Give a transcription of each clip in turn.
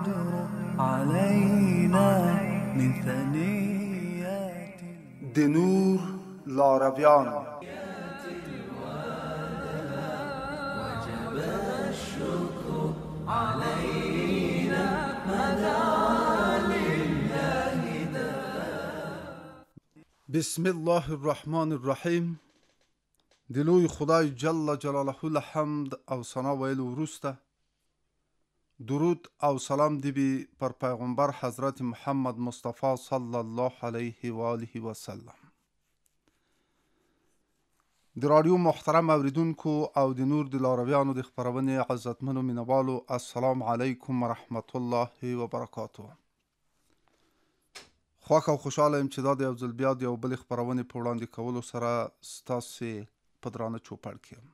البدر علينا من ثنيات د نور لارویان وجب الشكر علينا مدى لله دا. بسم الله الرحمن الرحیم. د لوی خدای جل جلاله الحمد او ثنا ویلو وروسته درود او سلام دی بی پر پیغمبر حضرت محمد مصطفی صلی الله علیه و آله و سلم. د رادیو محترم اوریدونکو او د نور د لارویانو د خپرونې عزتمنو مینوالو، السلام علیکم ورحمت الله وبرکاته. خوښ او خوشحاله یم چې دا د یو ځل بیا د یو بلې خپرونې په وړاندې کولو سره ستاسې په درانه چوپړ کې یم.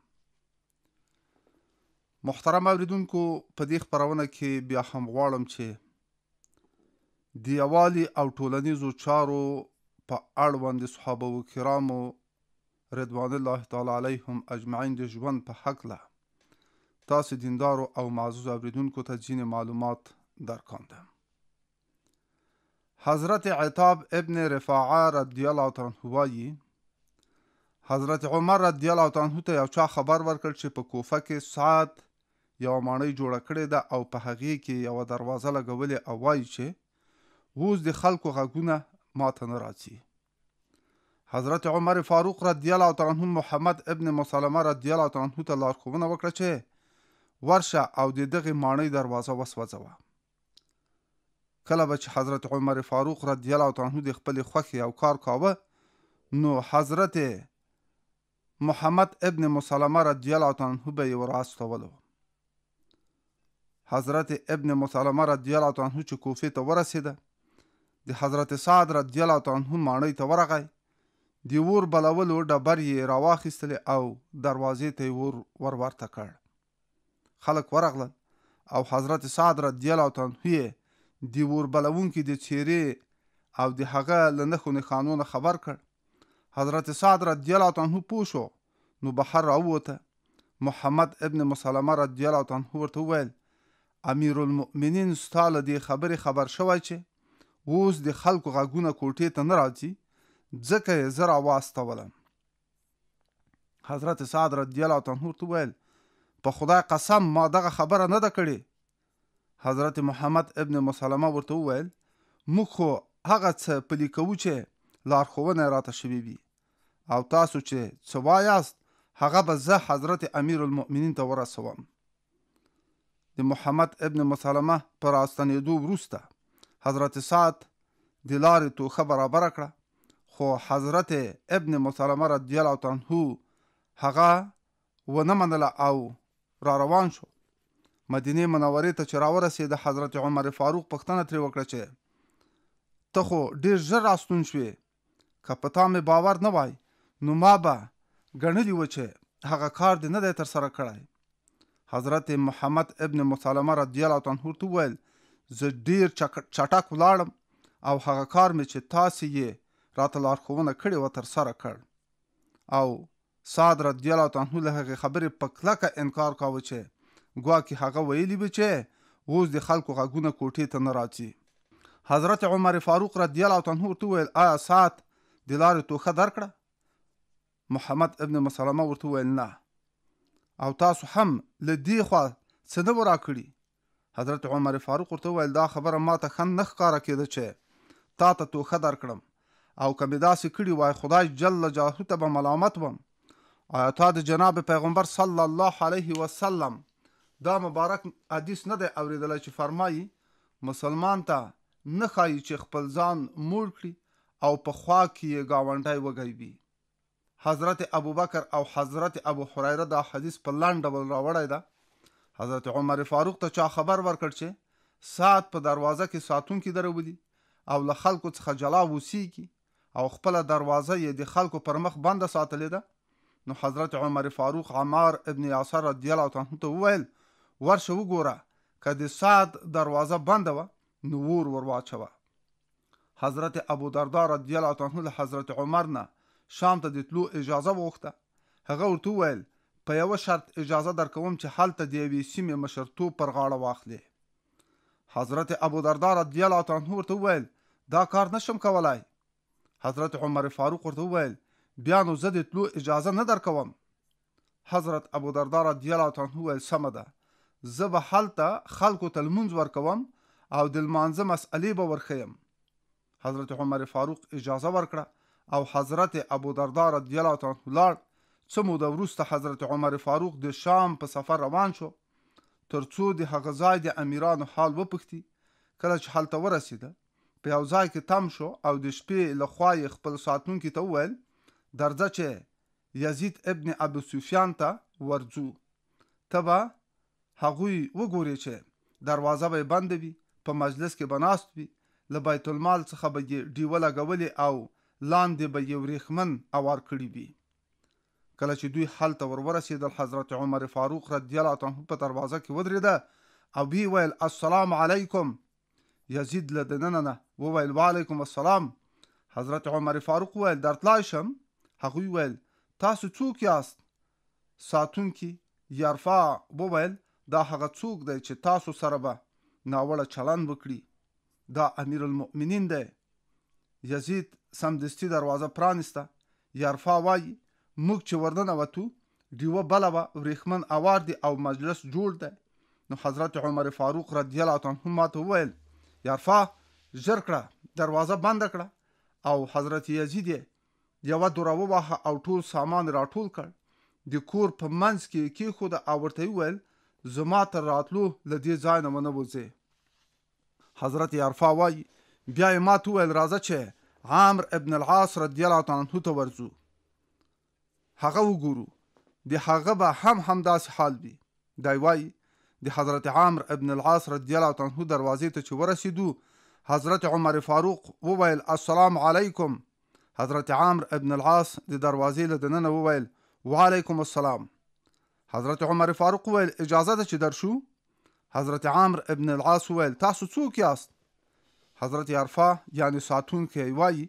محترم اوریدونکو، په دې خپرونه کې بیا هم غواړم چې د یووالي او ټولنیزو چارو په اړوند د صحابه و کرامو رضوان الله تعالی علیهم اجمعین د ژوند په هکله تاسې دیندارو او معزز اوریدونکو ته ځینې معلومات درکاندم. حضرت عتاب ابن رفاعه رضی الله تعالی عنه وایي حضرت عمر رضی الله تعالی عنه ته یو چا خبر ورکړ چې په کوفه کې سعد یوه ماڼۍ جوړه کړې ده او په هغې کې یوه دروازه لګولې او وایي چې اوس د خلکو غږونه ماته نه راځي. حضرت عمر فاروق رضی الله تعالی عنه محمد ابن مسلمه رضی الله تعالی عنه ته لارښوونه وکړه چې ورشه او د دغې ماڼۍ دروازه وسوځوه. کله به چې حضرت عمر فاروق رضی الله تعالی عنه د خپلې خوښې او کار کاوه، نو حضرت محمد ابن مسلمه رضی الله تعالی عنه به یې وراستولو. حضرت ابن مسلمه رضی الله تعالی عنه چې کوفې ته ورسېده، د حضرت سعد رضی الله تعالی عنه ماڼۍ ته ورغی. د اور بلولو ډبر یې راواخیستلې او دروازې ته یې ور ورته کړ. خلک ورغلل او حضرت سعد رضی الله تعالی عنه یې د اور بلونکي د څېرې او د هغه له نښو نښانو نه خبر کړ. حضرت سعد رضی الله تعالی عنه پوه شو، نو بهر راووته. محمد ابن مسلمه رضی الله تعالی عنه ورته وویل امیر المؤمنین ستا له دې خبرې خبر شوی چې اوس د خلکو غږونه کوټې ته نه راځي، ځکه یې زه راواستولم. حضرت سعد رضی الله تعالی عنه ورته وویل په خدای قسم ما دغه خبره نه ده کړې. حضرت محمد ابن مسلمه ورته وویل موږ خو هغه څه پلي کوو چې لارښوونه یې راته شوي وي، او تاسو چې څه وایاست هغه به زه حضرت امیر المؤمنین ته ورسوم. د محمد ابن مسلمه په راستنېدو وروسته حضرت سعد د لارې توښه برابره کړه، خو حضرت ابن مسلمه رضی الله تعالی عنه هغه ونه منله او را روان شو. مدینې منورې ته چې راورسېد، حضرت عمر فاروق پوښتنه ترې وکړه چې ته خو ډېر ژر راستون شوې، که په تا مې باور نه وای نو ما به ګڼلي و چې هغه کار دې نه دی ترسره کړی. حضرت محمد ابن مسلمه رضی الله تعالی عنه ورته وویل زه ډېر چټک ولاړم او هغه کار مې چې تاسې یې راته لارښوونه کړې وه ترسره کړ. او سعد رضی الله تعالی عنه له هغې خبرې په کلکه انکار کاوه چې ګواکې هغه ویلي وي چې اوس د خلکو غږونه کوټې ته نه راځي. حضرت عمر فاروق رضی الله تعالی عنه ورته وویل آیا سعد د لارې توښه درکړه؟ محمد ابن مسلمه ورته وویل نه. او تاسو هم له دې خوا څه نه و راکړي؟ حضرت عمر فاروق ورته وویل دا خبره ما ته ښه نه ښکاره کېده چې تا ته توښه درکړم، او که مې داسې کړي وای خدای جل جلاله ته به ملامت وم. آیا تا د جناب پیغمبر صلی الله علیه وسلم دا مبارک حدیث نه دی اورېدلی چې فرمایي مسلمان ته نه ښایي چې خپل ځان موړ کړي او په خوا کې یې ګاونډی وږی وي؟ حضرت ابوبکر او حضرت ابو هریره دا حدیث په لنډ ډول راوړی ده. حضرت عمر فاروق ته چا خبر ورکړ چې سعد په دروازه کې ساتونکي درولي او له خلکو څخه جلا اوسیږي او خپله دروازه یې د خلکو پر مخ بنده ساتلې ده، نو حضرت عمر فاروق عمار ابن یاسر رضی الله تعالی عنه ته وویل ورشه وګوره که د سعد دروازه بنده وه نو اور ورواچوه. حضرت ابو دردا رضی الله تعالی عنه له حضرت عمر نه شام ته د تلو اجازه وغوښته. هغه ورته وویل په یوه شرط اجازه درکوم چې هلته د یوې سیمې مشرتوب پر غاړه واخلې. حضرت ابودرداء رضی الله عنه ورته وویل دا کار نشم کولای. حضرت عمر فاروق ورته وویل بیا نو زه د تلو اجازه نه درکوم. حضرت ابودرداء رضی الله عنه وویل سمه ده، زه به هلته خلکو ته لمونځ ورکوم او د لمانځه مسئلې به ورښیم. حضرت عمر فاروق اجازه ورکړه او حضرت ابودرداء رضی الله عنه لاړ. څه موده وروسته حضرت عمر فاروق د شام په سفر روان شو ترڅو د هغه ځای د امیرانو حال وپوښتي. کله چې هلته ورسېده په یو ځای کې تم شو او د شپې له خوا یې خپل ساتونکي ته وویل درځه چې یزید ابن ابو سفیان ته ورځو، ته به هغوی وګورې چې دروازه به یې بنده وي، په مجلس کې به ناست وي، له بیت المال څخه به یې ډیوه لګولې او لاندې به یې ورېښمن اوار کړي وي. کله چې دوی هلته ورورسېدل حضرت عمر فاروق رضی الله عنه په دروازه کې ودرېده او وی ویل السلام علیکم. یزید له دننه نه وویل وعلیکم السلام. حضرت عمر فاروق ویل درتلای شم؟ هغوی ویل تاسو څوک یاست؟ ساتونکي یرفع وویل دا هغه څوک دی چې تاسو سره به ناوړه چلند وکړي، دا امیر المؤمنین دی. یزید سمدستي دروازه پرانسته. یرفع وایي موږ چې ورننوتو ډیوه بله وه، ورېښمن اوار دی او مجلس جوړ دی. نو حضرت عمر فاروق رضی الله عنه ماته وویل یرفع ژر کړه دروازه بنده کړه. او حضرت یزید یوه دوره وواهه او ټول سامان راټول کړ، د کور په منځ کې کېښوده او ورته وویل زما تر راتلو له دې ځای نه ونه وځې. حضرت یرفع وایي بیا یې ماته وویل راځه چې عامر ابن العاص رضی الله عنه ته ورځو، هغه وګورو، د هغه به همداسې حال وي. دی وایي د حضرت عامر ابن العاص رضی الله عنه دروازې ته چې ورسېدو حضرت عمر فاروق وویل السلام علیکم. حضرت عامر ابن العاص د دروازې له دننه وویل وعلیکم السلام. حضرت عمر فاروق وویل اجازه ده چې درشو؟ حضرت عامر ابن العاص وویل تاسو څوک یاست؟ حضرت یرفع یعنی ساتونکی وایي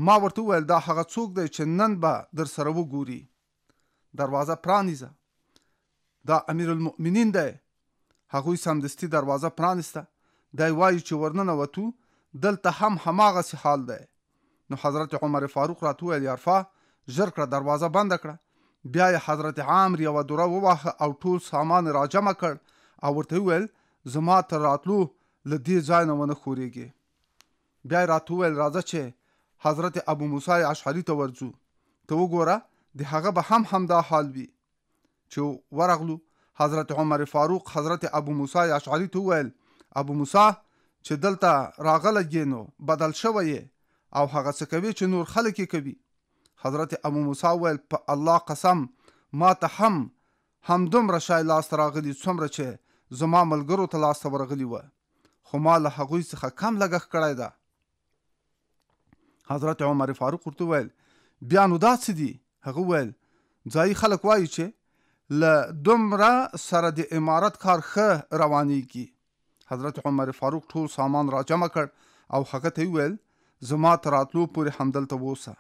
ما ورته وویل دا هغه څوک دی چې نن به در سره وګوري. دروازه پرانیزه، دا امیر المؤمنین دی. هغوی سمدستي دروازه پرانسته. دی وایي چې ورننوتو دلته هماغسې حال دی. نو حضرت عمر فاروق راته وویل یرفع ژر کړه دروازه بنده کړه. بیا یې حضرت عامر یوه دوره وواهه او ټول سامان راجمع کړ او ورته وویل زما تر راتلو له دې ځای نه ونه ښورېږې. بیا یې راته وویل راځه چې حضرت ابو موسی اشعري ته ورځو، ته وګوره د هغه به همدا حال وي. چې ورغلو حضرت عمر فاروق حضرت ابو موسی اشعري ته وویل ابو موسی چې دلته راغلی یې نو بدل شوی یې او هغه څه کوي چې نور خلک یې کوي. حضرت ابو موسی وویل په الله قسم ما ته همدومره شی لاسته راغلي څومره چې زما ملګرو ته لاسته ورغلي وه، خو ما له هغوی څخه کم لګښت کړی ده. حضرت عمر فاروق ورته وویل بیا نو دا څه دي؟ هغه وویل ځایي خلک وایي چې له دومره سره د امارت کار ښه روانیږي. حضرت عمر فاروق ټول سامان را جمع کړ او هغه ته وویل زما تر راتلو پورې همدلته ووسه.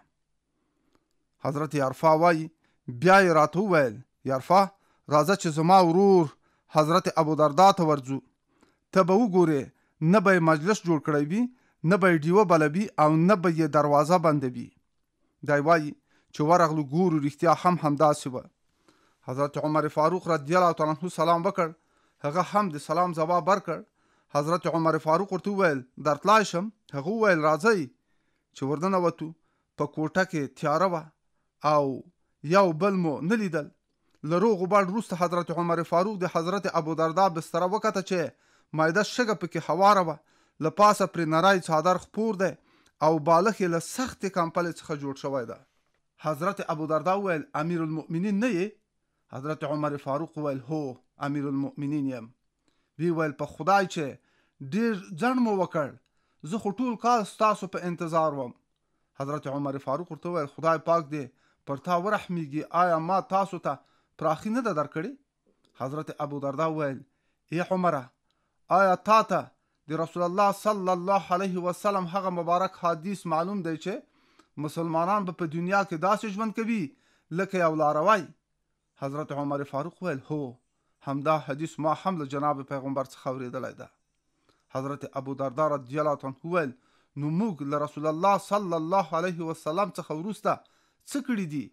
حضرت یرفع وایي بیا یې راته وویل یرفع راځه چې زما ورور حضرت ابودرداء ته ورځو، ته به وګورې نه به یې مجلس جوړ کړی وي، نه به یې ډیوه بلوي او نه به یې دروازه بندوي. دی وایي چې ورغلو ګورو رښتیا همداسې وه. حضرت عمر فاروق رضی الله عنه سلام وکړ، هغه هم د سلام ځواب ورکړ. حضرت عمر فاروق ورته وویل درتلای شم؟ هغه وویل راځئ. چې ورننوتو په کوټه کې تیاره وه او یو بل مو نه لیدل. له روغ غبار وروسته حضرت عمر فاروق د حضرت ابودرداء بستره وکته چې مایده شګه پکې هواره وه، له پاسه پرې نری څادر خپور دی او بالښت یې له سختې کمپلې څخه جوړ شوی ده. حضرت ابودرداء وویل امیر المؤمنین نه یې؟ حضرت عمر فاروق وویل هو امیر المؤمنین یم. وی ویل په خدای چې ډیر ځنډ مو وکړ، زه خو ټول کال ستاسو په انتظار وم. حضرت عمر فاروق ورته وویل خدای پاک دې پر تا ورحمیږي، آیا ما تاسو ته پراخي نه ده درکړې؟ حضرت ابودرداء وویل ای عمره آیا تا ته د رسول الله صلی الله علیه وسلم هغه مبارک حدیث معلوم دی چې مسلمانان به په دنیا کې داسې ژوند کوي لکه یو لاروی؟ حضرت عمر فاروق ویل هو همدا حدیث ما هم له جناب پیغمبر څخه اورېدلی ده. حضرت ابو درداء رضی الله عنه ویل نو موږ له رسول الله صلی الله علیه وسلم څخه وروسته څه کړي دي؟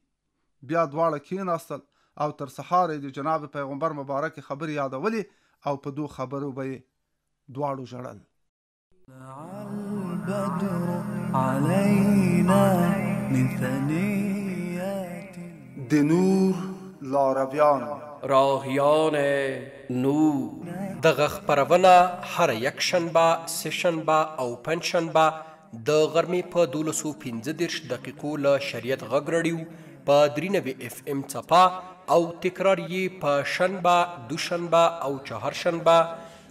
بیا دواړه کېناستل او تر سهاره د جناب پیغمبر مبارک خبرې یادولې او په دو خبرو به یې دواړو ژړل. البدر علينا من ثنيات د نور لارویان راهیان نور دغه خپرونه هر یک شنبه، سه شنبه او پنج شنبه د غرمې په 12:15 دقیقو له شریعت غږ راډیو په 93 FM څپه او تکرار یې په شنبه، دوشنبه او چهارشنبه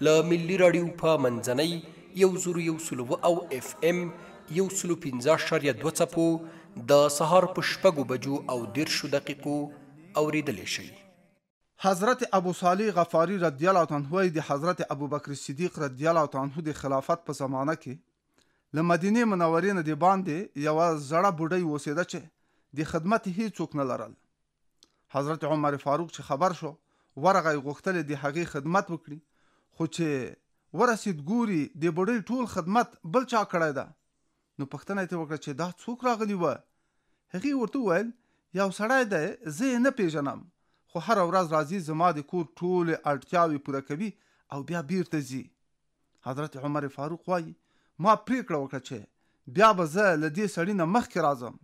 له ملي راډیو په منځنۍ 101 او FM 115.2 څپو د سهار په 6 بجو او 10 دقیقو اوریدلی شي. حضرت ابو صالح غفاری رضی الله عنه د حضرت ابو بکر صدیق رضی الله عنه د خلافت په زمانه کې له مدینه منورې نه د باندې یو زړه بوډۍ اوسېده چې د خدمت هیڅوک نه لرل. حضرت عمر فاروق چې خبر شو ورغه غوښتل د هغې خدمت وکړي، خو چې ورسید ګوري د بوډۍ ټول خدمت بل چا کړی ده. نو پوښتنه یې وکړه چې دا څوک راغلی و؟ هغې ورته وویل یو سړی دی، زه یې نه پیژنم، خو هره ورځ راځي زما د کور ټولې اړتیاوې پوره کوي او بیا بیرته ځي. حضرت عمر فاروق وایي ما پریکړه وکړه چې بیا به زه له دې سړي نه مخکې راځم،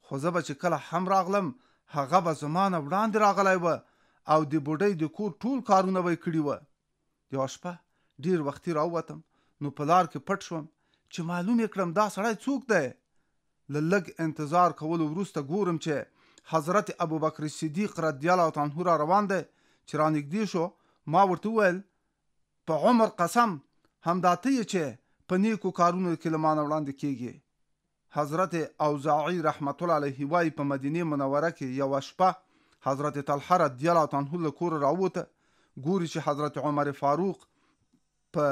خو زه به چې کله هم راغلم هغه به زما نه وړاندې راغلی و او د بوډۍ د کور ټول کارونه به یې کړي وه. یوه شپه ډېر وختي راووتم، نو په لار کې پټ شوم چې معلوم یې کړم دا سړی څوک دی. له لږ انتظار کولو وروسته ګورم چې حضرت ابو بکر صدیق رضی الله عنه را روان دی. چې را نږدې شو ما ورته وویل په عمر قسم همدا ته یې چې په نیکو کارونو کې له ما نه وړاندې کېږي. حضرت اوزاعي رحمت الله علیه وایي په مدینه منوره کې یوه شپه حضرت طلحه رضی الله عنه له کوره راووته، ګوري چې حضرت عمر فاروق په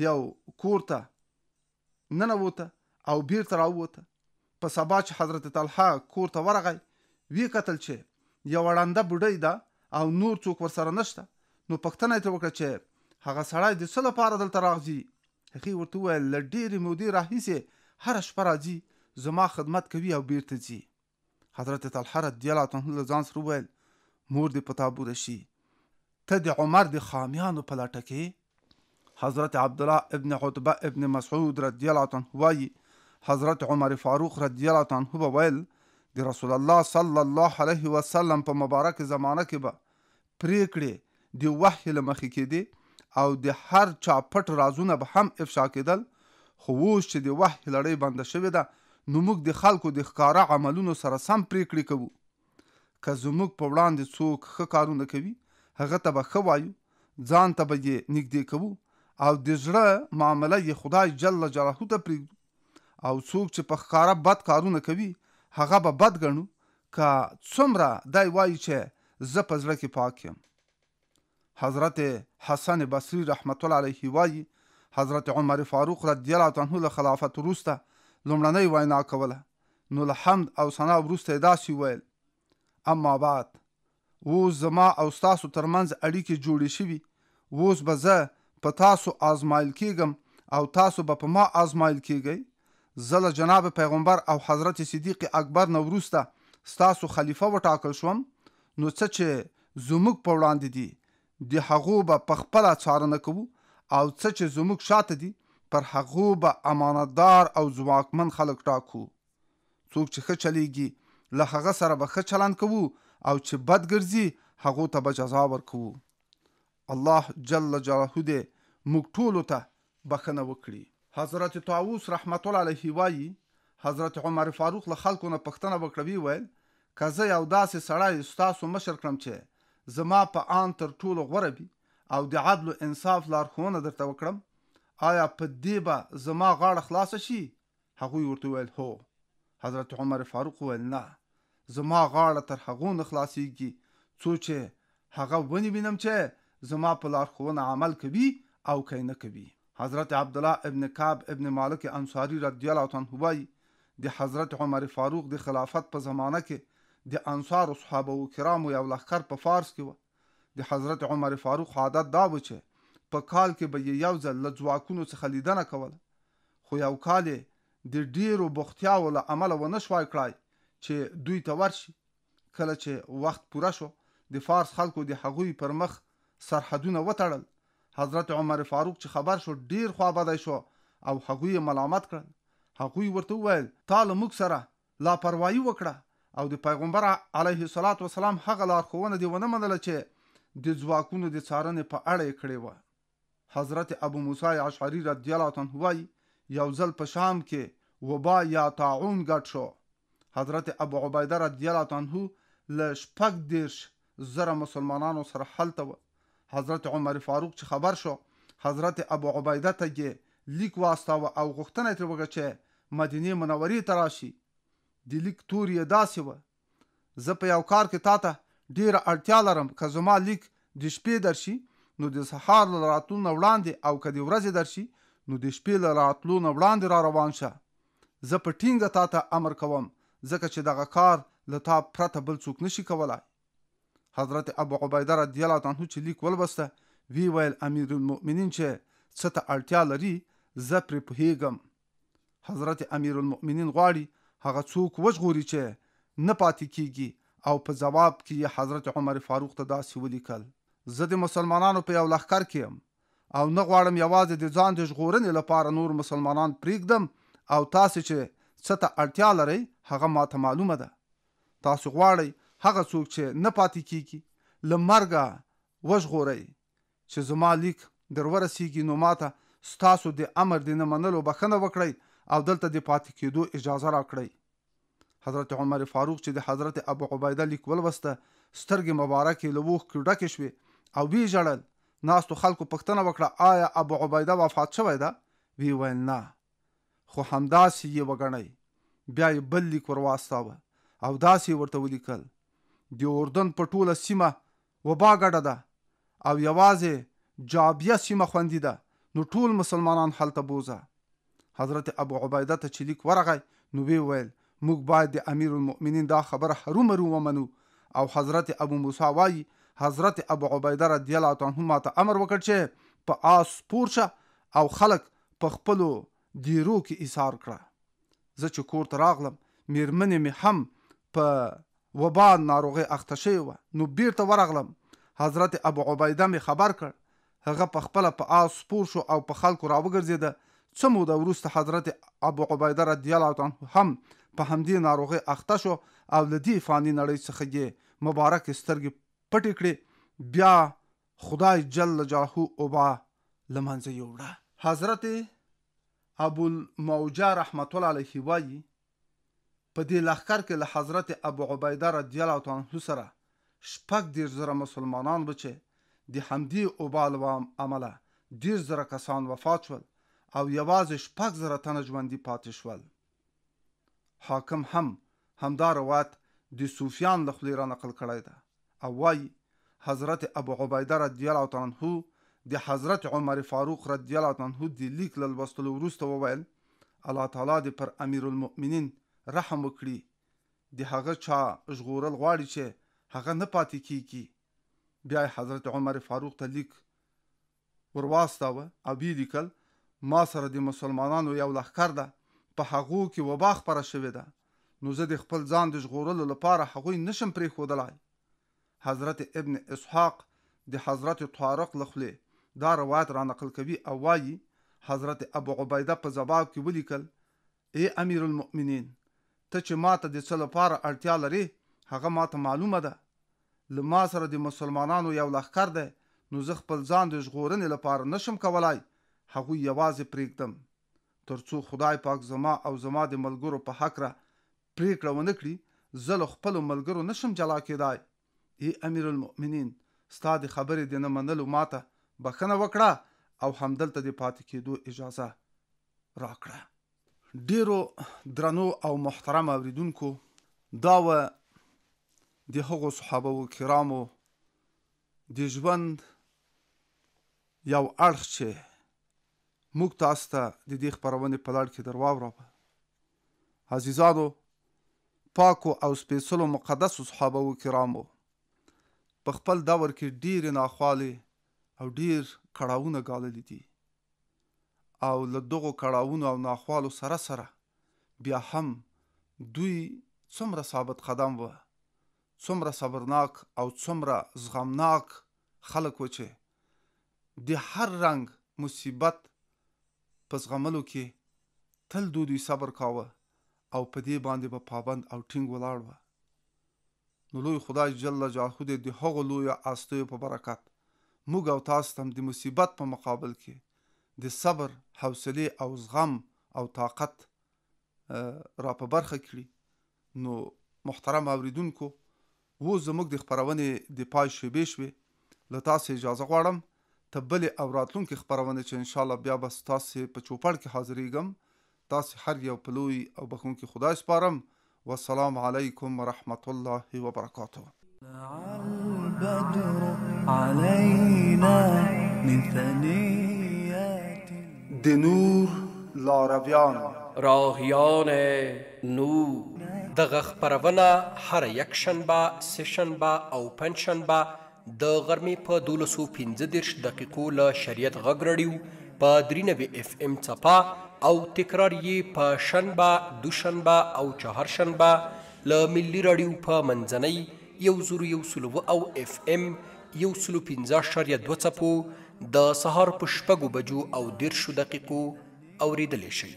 یو کور ته ننوته او بیرته راووته. په سبا چې حضرت طلحه کور ته ورغی وی کتل چې یو ړنده بوډۍ ده او نور څوک ورسره نشته. نو پوښتنه یې وکړه چې هغه سړی د څه لپاره دلته راغځي؟ هغې ورته وویل له ډېرې مودې راهیسې هره شپه راځي، زما خدمت کوي او بیرته ځي. حضرت طلحه رضی الله عنه له ځان سره وویل مور دې په تا بوره شي، ته د عمر د خامیانو په لټه کې. حضرت عبدالله ابن عتبه ابن مسعود رضی الله عنه وایي حضرت عمر فاروق رضی الله عنه به ویل د رسول الله صلی الله علیه وسلم په مبارک زمانه کې به پریکړې د وحی له مخې کېدې او د هر چا پټ رازونه به هم افشا کېدل. خو اوس چې د وحی لړۍ بنده شوې ده نو موږ د خلکو د ښکاره عملونو سره سم پریکړې کوو. که زموږ په وړاندې څوک ښه کارونه کوي هغه ته به ښه وایو، ځان ته به یې نږدې کوو او د زړه معامله یې خدای جل جلاله ته پرېږدو. او څوک چې په ښکاره بد کارونه کوي هغه به بد ګڼو، که څومره دی وایي چې زه په زړه کې پاک یم. حضرت حسن بصری رحمت الله علیه وایي حضرت عمر فاروق رضی الله عنه له خلافت وروسته لومړنۍ وینا کوله، نو له حمد او ثنا وروسته یې داسې ویل اما بعد، اوس زما او ستاسو ترمنځ اړیکې جوړې شوي، اوس به زه په تاسو آزمایل کېږم او تاسو به په ما آزمایل کېږئ. زه له جناب پیغمبر او حضرت صدیق اکبر نه وروسته ستاسو خلیفه وټاکل شوم، نو څه چې زموږ په وړاندې دي د هغو به په خپله څارنه کوو او څه چې زموږ شاته دي پر هغو به امانتدار او ځواکمن خلک ټاکو. څوک چې ښه چلیږي له هغه سره به ښه چلند کوو او چې بد ګرځي هغو ته به جزا ورکوو. الله جل جلاله دې موږ ټولو ته بخښنه وکړي. حضرت طاووس رحمت الله علیه وایي حضرت عمر فاروق له خلکو نه پوښتنه وکړه، وی ویل که زه یو داسې سړی ستاسو مشر کړم چې زما په آن تر ټولو غوره وي او د عدل و انصاف لارښوونه درته وکړم، آیا په دې به زما غاړه خلاصه شي؟ هغوی ورته ویل هو. حضرت عمر فاروق ویل نه، زما غاړه تر هغو نه خلاصیږي څو چې هغه ونی وینم چې زما په لارښوونه عمل کوي او که نه کوي. حضرت عبدالله ابن کعب ابن مالک انصاری رضی الله عنه وایي د حضرت عمر فاروق د خلافت په زمانه کې د انصار صحابه و کرامو یو لښکر په فارس کې و. د حضرت عمر فاروق عادت دا و چې په کال کې به یې یو ځل له ځواکونو څخه لیدنه کوله، خو یو کال یې د ډیرو بوختیاوو له امله ونه شوای کړای چې دوی ته ورشي. کله چې وخت پوره شو د فارس خلکو د هغوی پر مخ سرحدونه وتړل. حضرت عمر فاروق چې خبر شو ډیر خوابدی شو او هغوی یې ملامت کړل. هغوی ورته وویل تا له موږ سره لاپروايي وکړه او د پیغمبر علیه الصلاة والسلام هغه لارښوونه دې ونه منله چې د ځواکونو د څارنې په اړه یې کړې وه. حضرت ابو موسی اشعري رضی الله عنه وایي یو ځل په شام کې وبا یا طاعون ګډ شو. حضرت ابو عبیده رضی الله عنه له 40,000 مسلمانانو سره هلته و. حضرت عمر فاروق چې خبر شو حضرت ابو عبیده ته یې لیک واستاوه او غوښتنه یې ترې وکړه چې مدینې منورې ته راشي. د لیک تور یې داسې وه زه په یو کار کې تا ته ډیره اړتیا لرم، که زما لیک د شپې درشي نو د سهار له راتلو نه وړاندې او که د ورځې درشي نو د شپې له راتلو نه وړاندې را روان شه. زه په ټینګه تا ته امر کوم ځکه چې دغه کار له تا پرته بل څوک نشي کولای. حضرت ابو عبیده رضی الله عنه چې لیک ولوسته وی ویل امیر المؤمنین چې څه ته اړتیا لري زه پرې پوهیږم. حضرت امیر المؤمنین غواړي هغه څوک وژغوري چې نه پاتې کیږي او په جواب کې حضرت عمر فاروق ته داسې ولیکل زه د مسلمانانو په یو لښکر کې یم او نه غواړم یوازې د ځان د ژغورنې لپاره نور مسلمانان پرېږدم او تاسې چې څه ته اړتیا لرئ هغه ماته معلومه ده. تاسو غواړئ هغه څوک چې نه پاتې کیږي له مرګه وژغورئ. چې زما لیک در ورسیږي نو ماته ستاسو د امر د نه منلو بخښنه وکړئ او دلته د پاتې کېدو اجازه راکړئ. حضرت عمر فاروق چې د حضرت ابو عبیده لیک ولوسته سترګې مبارکې له اوښکو ډکې شوې او وی ژړل. ناستو خلکو پوښتنه وکړه آیا ابو عبیده وفات شوی ده؟ وی ویل نه، خو همداسې یې وګڼئ. بیا یې بل لیک ور واستاوه او داسې ورته ولیکل د اردن په ټوله سیمه وبا ګډه ده او یوازې جابیه سیمه خوندي ده، نو ټول مسلمانان هلته بوزه. حضرت ابو عبیده ته چې لیک ورغی نو وی ویل موږ باید د امیر المؤمنین دا خبره هرومرو ومنو. او حضرت ابو موسی وایي حضرت ابو عبیده رضی الله عنه ماته امر وکړ چې په آس سپور شه او خلک په خپلو دیرو کې ایثار کړه. زه چې کور ته راغلم میرمنې مې هم په وبا ناروغۍ اخته شوې وه، نو بیرته ورغلم. حضرت ابو عبیده مې خبر کړ، هغه په خپله په آس سپور شو او په خلکو راوګرځېده. څه موده وروسته حضرت ابو عبیده رضی الله عنه هم په همدې ناروغۍ اخته شو او له دې فاني نړۍ څخه یې مبارک سترګې پټې کړې. بیا خدای جل جلاله وبا له منځه یوړه. حضرت ابو الموجه رحمت الله علیه وایي په دې لښکر کې له حضرت ابو عبیده رضی الله عنه سره 40,000 مسلمانان و چې د همدې وبا له امله 10,000 کسان وفات شول او یوازې 4,000 تنه ژوندي پاتې شول. حاکم هم همدا روایت د سفیان له خولې را نقل کړی ده او وایي حضرت ابو عبیده رضی الله عنه د حضرت عمر فاروق رضی الله عنه د لیک له لوستلو وروسته وویل الله تعالی دې پر امیر المؤمنین رحم وکړي، د هغه چا ژغورل غواړي چې هغه نه پاتې کیږي. بیا حضرت عمر فاروق ته لیک ورواستاوه او ویې لیکل ما سره د مسلمانانو یو لښکر ده، په هغو کې وبا خپره شوې ده، نو زه د خپل ځان د ژغورلو لپاره هغوی نشم پرېښودلی. حضرت ابن اسحاق د حضرت طارق له خولې دا روایت را نقل کوي او وایي حضرت ابو عبیده په جواب کې ولیکل ای امیر المؤمنین ته چې ماته د څه لپاره اړتیا لري هغه ماته معلومه ده. له ما سره د مسلمانانو یو لښکر دی، نو زه خپل ځان د ژغورنې لپاره نشم کولای هغوی یوازې پرېږدم تر څو خدای پاک زما او زما د ملګرو په هکله پرېکړه ونه کړي. زه له خپلو ملګرو نشم جلا کېدای. ای امیر المؤمنین ستا د خبرې د نه منلو ماته بخښنه وکړه او همدلته د پاتې کېدو اجازه راکړه. ډیرو درنو او محترم اوریدونکو، دا و د هغو صحابه کرامو د ژوند یو اړخ چې موږ تاسو ته د دې خپرونې په لړ کې در واوروه. عزیزانو، پاکو او سپېڅلو مقدسو صحابه کرامو په خپل دور کې ډېرې ناخوالې او ډېر کړاوونه ګاللي دي او له دغو کړاوونو او ناخوالو سره سره بیا هم دوی څومره ثابت قدم و، څومره صبرناک او څومره زغمناک خلک و چې د هر رنګ مصیبت په زغملو کې تل دوی صبر کاوه او په دې باندې به پابند او ټینګ ولاړ و. نو لوی خدای جل جلاله دې د هغو لویو هستیو په برکت موږ او تاسو ته د مصیبت په مقابل کې د صبر، حوصلې او زغم او طاقت را په برخه کړي. نو محترم اوریدونکو، و زموږ د خپرونې د پای شیبې شوې، له تاسو اجازه غواړم ته بلې او راتلونکې خپرونې چې انشاءالله بیا به ستاسې په چوپړ کې حاضرېږم، تاسې هر یو په لوی او بخښونکي خدای سپارم. والسلام علیکم ورحمة الله وبرکاته. البدر علينا من ثنيات د نور لارویان راهیان نور. دغه خپرونه هر یک شنبه، سه شنبه او پنج شنبه د غرمې په 12:15 دقیقو له شریعت غږ راډیو په 93 FM څپه او تکرار یې په شنبه، دوشنبه او چهارشنبه له ملي راډیو په منځنۍ 101 او FM 105.2 څپو د سهار په 6 بجو او 10 دقیقو اوریدلی شي.